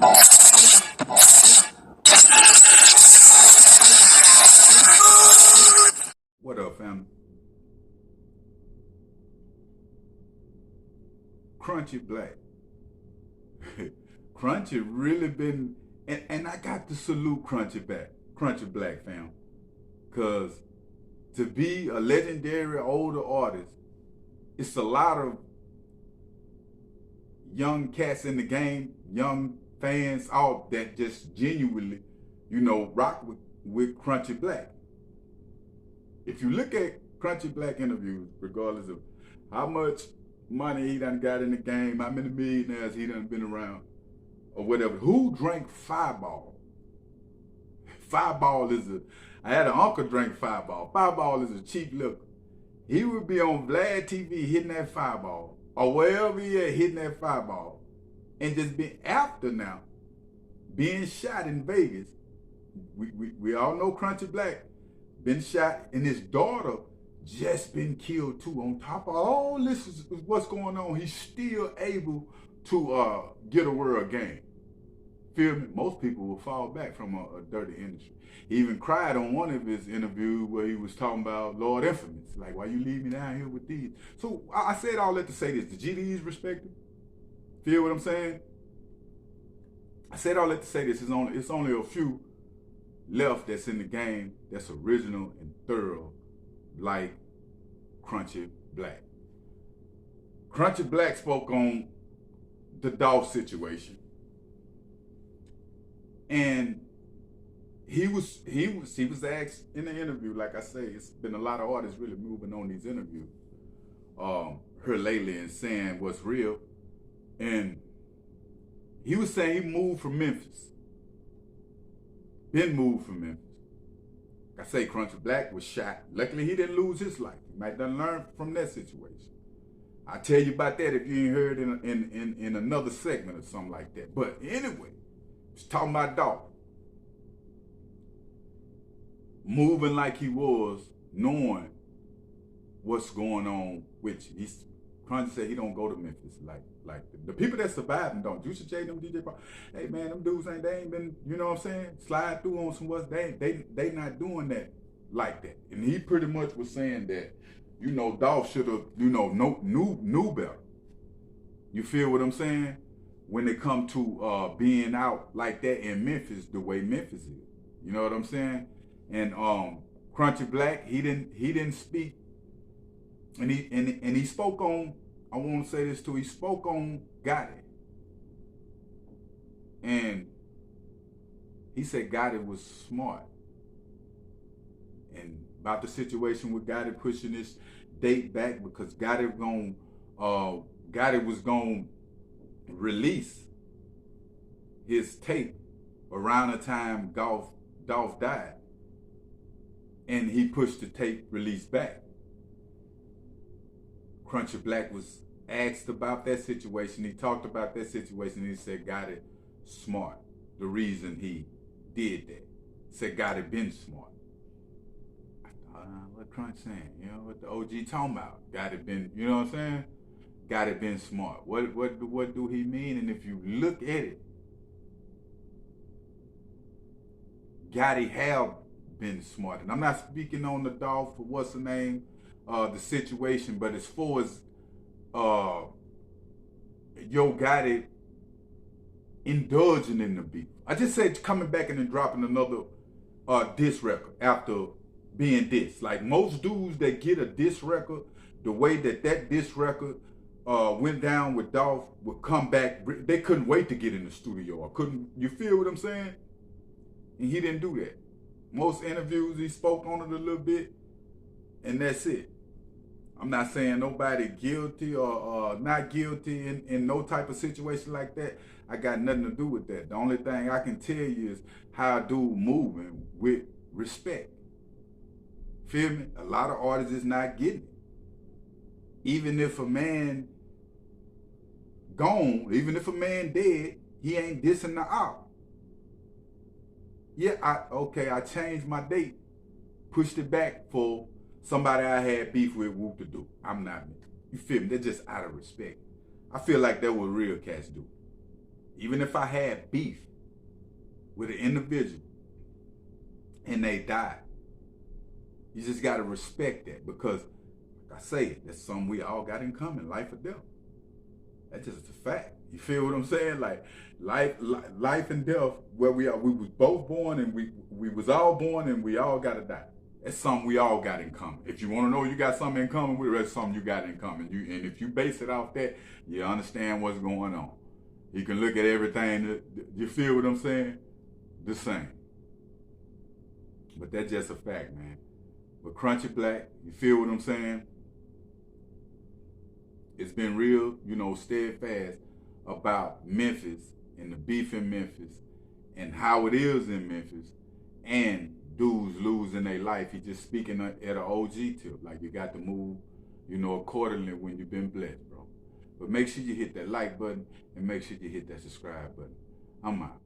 What up, fam? Crunchy Black. Crunchy really been, and I got to salute Crunchy Black, fam. Cause to be a legendary older artist, it's a lot of young cats in the game, young fans out that just genuinely, rock with Crunchy Black. If you look at Crunchy Black interviews, regardless of how much money he done got in the game, how many millionaires he done been around, or whatever, who drank Fireball? Fireball is I had an uncle drink Fireball. Fireball is a cheap liquor. He would be on Vlad TV hitting that Fireball, or wherever he at hitting that Fireball, and just be after now, being shot in Vegas. We all know Crunchy Black been shot, and his daughter just been killed too. On top of all this is what's going on, he's still able to get a world game. Feel me? Most people will fall back from a dirty industry. He even cried on one of his interviews where he was talking about Lord Infamous, like, why you leave me down here with these? So I said all that to say this: the GDs respect him. Feel what I'm saying? I said all that to say this: it's only a few left that's in the game that's original and thorough, like Crunchy Black. Crunchy Black spoke on the Dolph situation, and he was asked in the interview. Like I say, it's been a lot of artists really moving on these interviews here lately and saying what's real, and he was saying he moved from Memphis. Been moved from Memphis. Like I say, Crunchy Black was shot. Luckily, he didn't lose his life. He might have learned from that situation. I'll tell you about that if you ain't heard in another segment or something like that. But anyway, just talking about Dolph. Moving like he was, knowing what's going on, which he's Crunchy said he don't go to Memphis like the people that survived him don't. Juicy J, them DJ, hey man, them dudes they ain't been, you know what I'm saying, slide through on some what's they not doing that like that. And he pretty much was saying that, Dolph should have, knew better. You feel what I'm saying? When it come to being out like that in Memphis, the way Memphis is. You know what I'm saying? And Crunchy Black, he didn't speak, and he spoke on, I want to say this too, he spoke on Gotti. And he said Gotti was smart. And about the situation with Gotti pushing this date back because Gotti was going to release his tape around the time Dolph died. And he pushed the tape release back. Crunchy Black was asked about that situation. He talked about that situation. And he said Gotti smart. The reason he did that. Said Gotti been smart. I thought, what Crunch saying? What the OG talking about? Gotti been, you know what I'm saying? Gotti been smart. What do he mean? And if you look at it, Gotti have been smart. And I'm not speaking on the Dolph for what's the name, the situation, but as far as Yo Gotti indulging in the beef. I just said coming back and then dropping another diss record after being dissed. Like most dudes that get a diss record, the way that diss record went down with Dolph would come back. They couldn't wait to get in the studio. Or couldn't, you feel what I'm saying? And he didn't do that. Most interviews, he spoke on it a little bit, and that's it. I'm not saying nobody guilty or not guilty in no type of situation like that. I got nothing to do with that. The only thing I can tell you is how a dude moving with respect. Feel me? A lot of artists is not getting it. Even if a man gone, even if a man dead, he ain't dissing the out. Yeah, I changed my date, pushed it back for somebody I had beef with, whoop to do. I'm not, you feel me? They're just out of respect. I feel like that what real cats do. Even if I had beef with an individual and they died, you just got to respect that, because, like I say, that's something we all got in common, life or death. That's just a fact. You feel what I'm saying? Like life and death, where we are. We was both born, and we was all born, and we all got to die. That's something we all got in common. If you want to know you got something in common with, that's something you got in common. And if you base it off that, you understand what's going on. You can look at everything. You feel what I'm saying? The same. But that's just a fact, man. But Crunchy Black, you feel what I'm saying? It's been real, steadfast about Memphis and the beef in Memphis and how it is in Memphis, and dudes losing their life. He's just speaking at an OG tip. Like, you got to move, accordingly when you've been blessed, bro. But make sure you hit that like button and make sure you hit that subscribe button. I'm out.